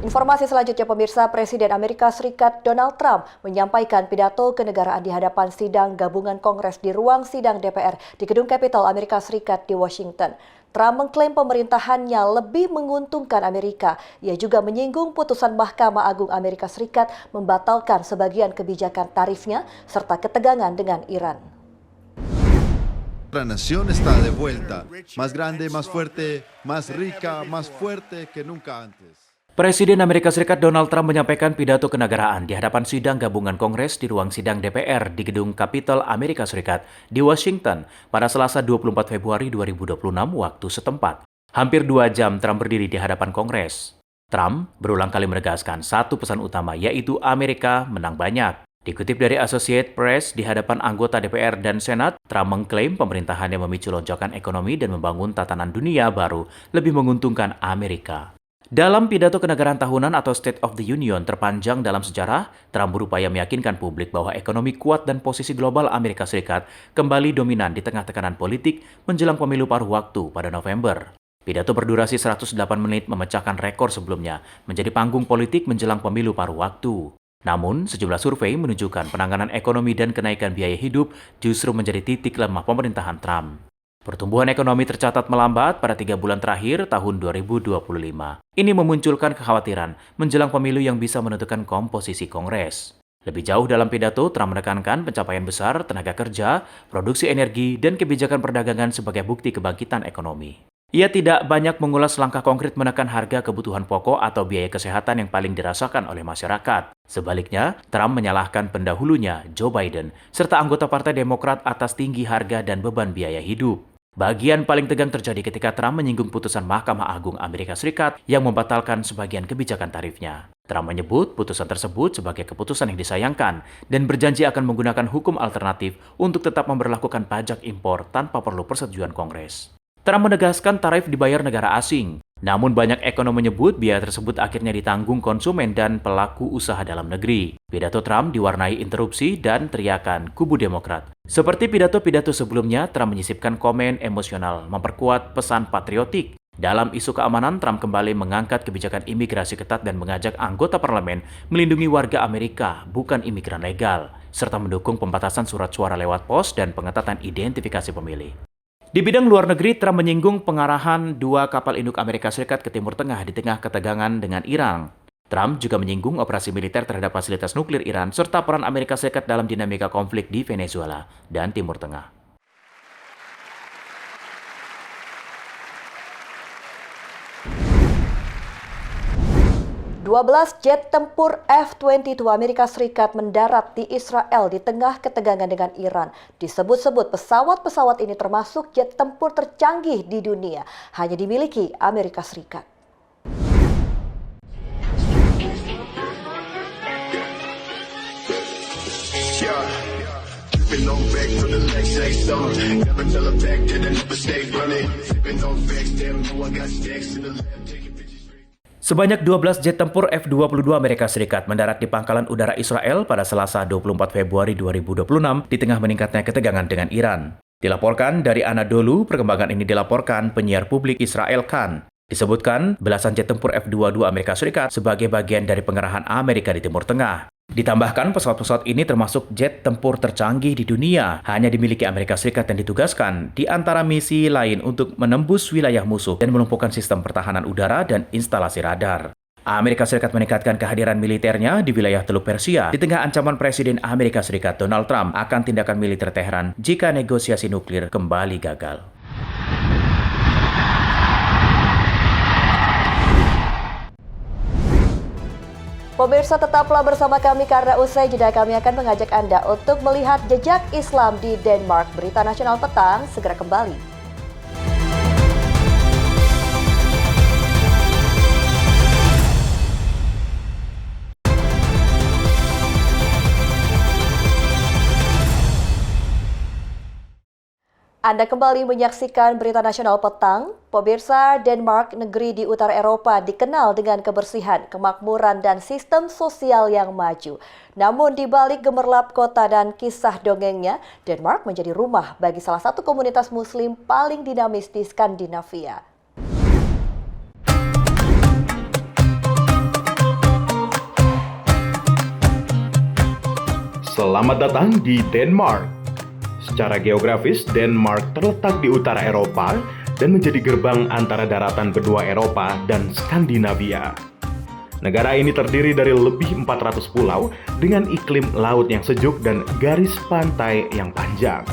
Informasi selanjutnya, pemirsa, Presiden Amerika Serikat Donald Trump menyampaikan pidato kenegaraan di hadapan sidang gabungan Kongres di ruang sidang DPR di Gedung Capitol Amerika Serikat di Washington. Trump mengklaim pemerintahannya lebih menguntungkan Amerika. Ia juga menyinggung putusan Mahkamah Agung Amerika Serikat membatalkan sebagian kebijakan tarifnya serta ketegangan dengan Iran. La nación está de vuelta, más grande, más fuerte, más rica, más fuerte que nunca antes. Presiden Amerika Serikat Donald Trump menyampaikan pidato kenegaraan di hadapan sidang gabungan Kongres di ruang sidang DPR di Gedung Capitol Amerika Serikat di Washington pada Selasa 24 Februari 2026 waktu setempat. Hampir 2 jam Trump berdiri di hadapan Kongres. Trump berulang kali menegaskan satu pesan utama, yaitu Amerika menang banyak. Dikutip dari Associated Press, di hadapan anggota DPR dan Senat, Trump mengklaim pemerintahannya memicu lonjakan ekonomi dan membangun tatanan dunia baru lebih menguntungkan Amerika. Dalam pidato kenegaraan tahunan atau State of the Union terpanjang dalam sejarah, Trump berupaya meyakinkan publik bahwa ekonomi kuat dan posisi global Amerika Serikat kembali dominan di tengah tekanan politik menjelang pemilu paruh waktu pada November. Pidato berdurasi 108 menit memecahkan rekor sebelumnya menjadi panggung politik menjelang pemilu paruh waktu. Namun, sejumlah survei menunjukkan penanganan ekonomi dan kenaikan biaya hidup justru menjadi titik lemah pemerintahan Trump. Pertumbuhan ekonomi tercatat melambat pada 3 bulan terakhir tahun 2025. Ini memunculkan kekhawatiran menjelang pemilu yang bisa menentukan komposisi Kongres. Lebih jauh dalam pidato, Trump menekankan pencapaian besar tenaga kerja, produksi energi, dan kebijakan perdagangan sebagai bukti kebangkitan ekonomi. Ia tidak banyak mengulas langkah konkret menekan harga kebutuhan pokok atau biaya kesehatan yang paling dirasakan oleh masyarakat. Sebaliknya, Trump menyalahkan pendahulunya, Joe Biden, serta anggota Partai Demokrat atas tinggi harga dan beban biaya hidup. Bagian paling tegang terjadi ketika Trump menyinggung putusan Mahkamah Agung Amerika Serikat yang membatalkan sebagian kebijakan tarifnya. Trump menyebut putusan tersebut sebagai keputusan yang disayangkan dan berjanji akan menggunakan hukum alternatif untuk tetap memberlakukan pajak impor tanpa perlu persetujuan Kongres. Trump menegaskan tarif dibayar negara asing. Namun banyak ekonom menyebut biaya tersebut akhirnya ditanggung konsumen dan pelaku usaha dalam negeri. Pidato Trump diwarnai interupsi dan teriakan kubu Demokrat. Seperti pidato-pidato sebelumnya, Trump menyisipkan komen emosional memperkuat pesan patriotik. Dalam isu keamanan, Trump kembali mengangkat kebijakan imigrasi ketat dan mengajak anggota parlemen melindungi warga Amerika, bukan imigran legal, serta mendukung pembatasan surat suara lewat pos dan pengetatan identifikasi pemilih. Di bidang luar negeri, Trump menyinggung pengarahan 2 kapal induk Amerika Serikat ke Timur Tengah di tengah ketegangan dengan Iran. Trump juga menyinggung operasi militer terhadap fasilitas nuklir Iran serta peran Amerika Serikat dalam dinamika konflik di Venezuela dan Timur Tengah. Belas jet tempur F-22 Amerika Serikat mendarat di Israel di tengah ketegangan dengan Iran. Disebut-sebut pesawat-pesawat ini termasuk jet tempur tercanggih di dunia, hanya dimiliki Amerika Serikat. Sebanyak 12 jet tempur F-22 Amerika Serikat mendarat di pangkalan udara Israel pada Selasa 24 Februari 2026 di tengah meningkatnya ketegangan dengan Iran. Dilaporkan dari Anadolu, perkembangan ini dilaporkan penyiar publik Israel Khan. Disebutkan belasan jet tempur F-22 Amerika Serikat sebagai bagian dari pengerahan Amerika di Timur Tengah. Ditambahkan, pesawat-pesawat ini termasuk jet tempur tercanggih di dunia, hanya dimiliki Amerika Serikat dan ditugaskan di antara misi lain untuk menembus wilayah musuh dan melumpuhkan sistem pertahanan udara dan instalasi radar. Amerika Serikat meningkatkan kehadiran militernya di wilayah Teluk Persia di tengah ancaman Presiden Amerika Serikat Donald Trump akan tindakan militer Teheran jika negosiasi nuklir kembali gagal. Pemirsa, tetaplah bersama kami karena usai jeda kami akan mengajak Anda untuk melihat jejak Islam di Denmark. Berita Nasional Petang segera kembali. Anda kembali menyaksikan Berita Nasional Petang. Pemirsa, Denmark, negeri di utara Eropa, dikenal dengan kebersihan, kemakmuran, dan sistem sosial yang maju. Namun di balik gemerlap kota dan kisah dongengnya, Denmark menjadi rumah bagi salah satu komunitas muslim paling dinamis di Skandinavia. Selamat datang di Denmark. Secara geografis, Denmark terletak di utara Eropa dan menjadi gerbang antara daratan benua Eropa dan Skandinavia. Negara ini terdiri dari lebih 400 pulau dengan iklim laut yang sejuk dan garis pantai yang panjang.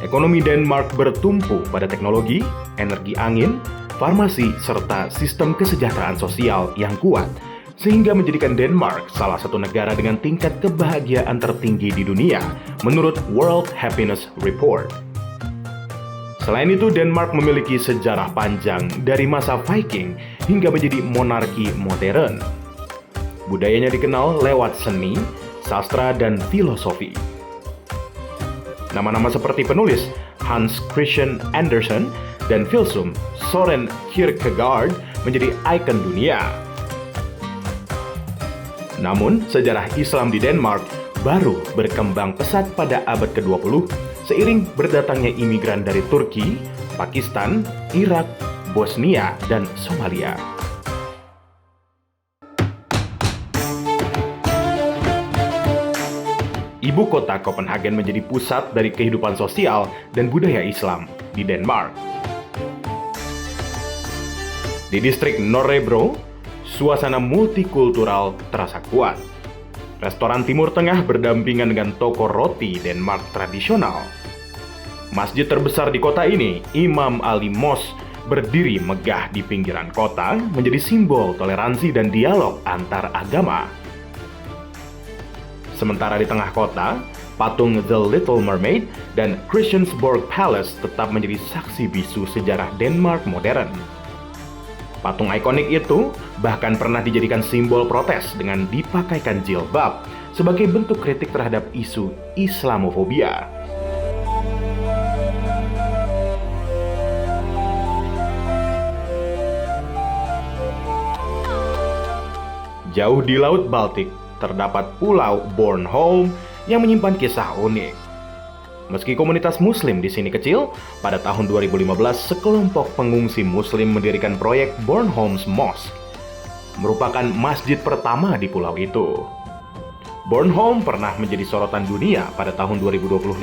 Ekonomi Denmark bertumpu pada teknologi, energi angin, farmasi, serta sistem kesejahteraan sosial yang kuat, sehingga menjadikan Denmark salah satu negara dengan tingkat kebahagiaan tertinggi di dunia menurut World Happiness Report. Selain itu, Denmark memiliki sejarah panjang dari masa Viking hingga menjadi monarki modern. Budayanya dikenal lewat seni, sastra, dan filosofi. Nama-nama seperti penulis Hans Christian Andersen dan filsuf Søren Kierkegaard menjadi ikon dunia. Namun, sejarah Islam di Denmark baru berkembang pesat pada abad ke-20 seiring berdatangnya imigran dari Turki, Pakistan, Irak, Bosnia, dan Somalia. Ibu kota Copenhagen menjadi pusat dari kehidupan sosial dan budaya Islam di Denmark. Di distrik Nørrebro, suasana multikultural terasa kuat. Restoran Timur Tengah berdampingan dengan toko roti Denmark tradisional. Masjid terbesar di kota ini, Imam Ali Mosque, berdiri megah di pinggiran kota, menjadi simbol toleransi dan dialog antar agama. Sementara di tengah kota, patung The Little Mermaid dan Christiansborg Palace tetap menjadi saksi bisu sejarah Denmark modern. Patung ikonik itu bahkan pernah dijadikan simbol protes dengan dipakaikan jilbab sebagai bentuk kritik terhadap isu Islamofobia. Jauh di Laut Baltik, terdapat Pulau Bornholm yang menyimpan kisah unik. Meski komunitas muslim di sini kecil, pada tahun 2015 sekelompok pengungsi muslim mendirikan proyek Bornholms Mosque, merupakan masjid pertama di pulau itu. Bornholm pernah menjadi sorotan dunia pada tahun 2025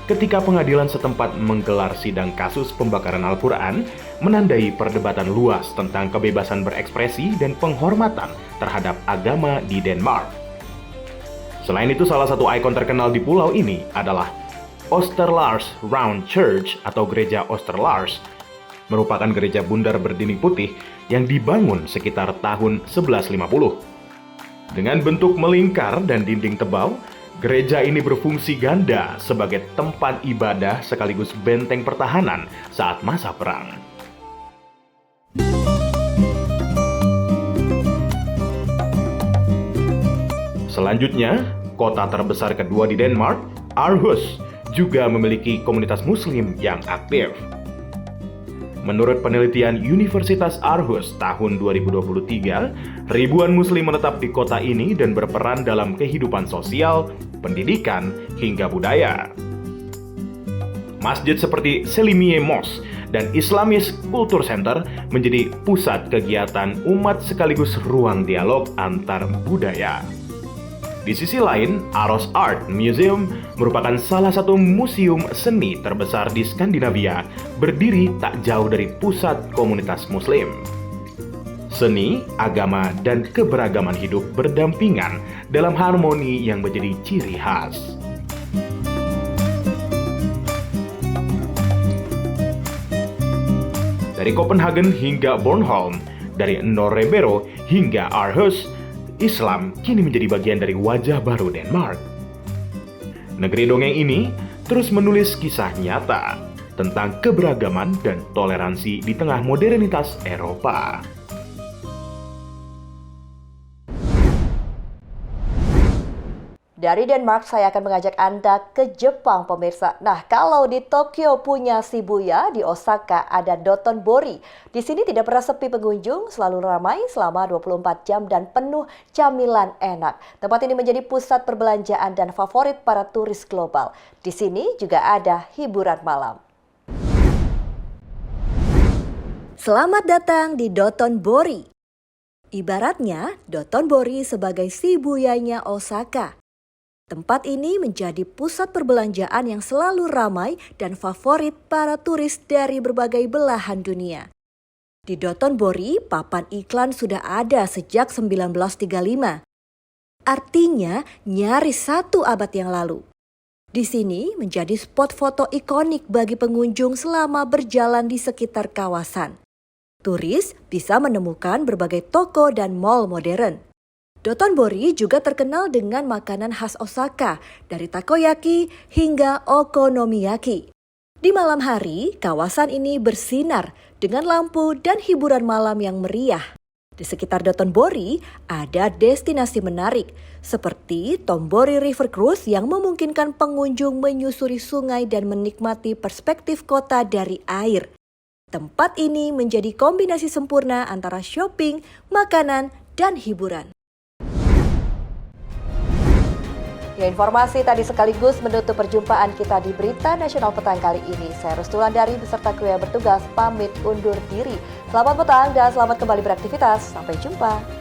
ketika pengadilan setempat menggelar sidang kasus pembakaran Al-Quran, menandai perdebatan luas tentang kebebasan berekspresi dan penghormatan terhadap agama di Denmark. Selain itu, salah satu ikon terkenal di pulau ini adalah Oosterlars Round Church atau Gereja Oosterlars, merupakan gereja bundar berdinding putih yang dibangun sekitar tahun 1150. Dengan bentuk melingkar dan dinding tebal, gereja ini berfungsi ganda sebagai tempat ibadah sekaligus benteng pertahanan saat masa perang. Selanjutnya, kota terbesar kedua di Denmark, Aarhus, juga memiliki komunitas muslim yang aktif. Menurut penelitian Universitas Aarhus tahun 2023, ribuan muslim menetap di kota ini dan berperan dalam kehidupan sosial, pendidikan, hingga budaya. Masjid seperti Selimie Mosque dan Islamic Culture Center menjadi pusat kegiatan umat sekaligus ruang dialog antar budaya. Di sisi lain, Aros Art Museum merupakan salah satu museum seni terbesar di Skandinavia, berdiri tak jauh dari pusat komunitas Muslim. Seni, agama, dan keberagaman hidup berdampingan dalam harmoni yang menjadi ciri khas. Dari Copenhagen hingga Bornholm, dari Norrebro hingga Aarhus, Islam kini menjadi bagian dari wajah baru Denmark. Negeri dongeng ini terus menulis kisah nyata tentang keberagaman dan toleransi di tengah modernitas Eropa. Dari Denmark, saya akan mengajak Anda ke Jepang, pemirsa. Nah, kalau di Tokyo punya Shibuya, di Osaka ada Dotonbori. Di sini tidak pernah sepi pengunjung, selalu ramai selama 24 jam dan penuh camilan enak. Tempat ini menjadi pusat perbelanjaan dan favorit para turis global. Di sini juga ada hiburan malam. Selamat datang di Dotonbori. Ibaratnya, Dotonbori sebagai Shibuyanya Osaka. Tempat ini menjadi pusat perbelanjaan yang selalu ramai dan favorit para turis dari berbagai belahan dunia. Di Dotonbori, papan iklan sudah ada sejak 1935. Artinya, nyaris 1 abad yang lalu. Di sini menjadi spot foto ikonik bagi pengunjung selama berjalan di sekitar kawasan. Turis bisa menemukan berbagai toko dan mall modern. Dotonbori juga terkenal dengan makanan khas Osaka, dari takoyaki hingga okonomiyaki. Di malam hari, kawasan ini bersinar dengan lampu dan hiburan malam yang meriah. Di sekitar Dotonbori ada destinasi menarik, seperti Tombori River Cruise yang memungkinkan pengunjung menyusuri sungai dan menikmati perspektif kota dari air. Tempat ini menjadi kombinasi sempurna antara shopping, makanan, dan hiburan. Ya, informasi tadi sekaligus menutup perjumpaan kita di Berita Nasional Petang kali ini. Saya Rustula Dari beserta kru yang bertugas pamit undur diri. Selamat petang dan selamat kembali beraktivitas. Sampai jumpa.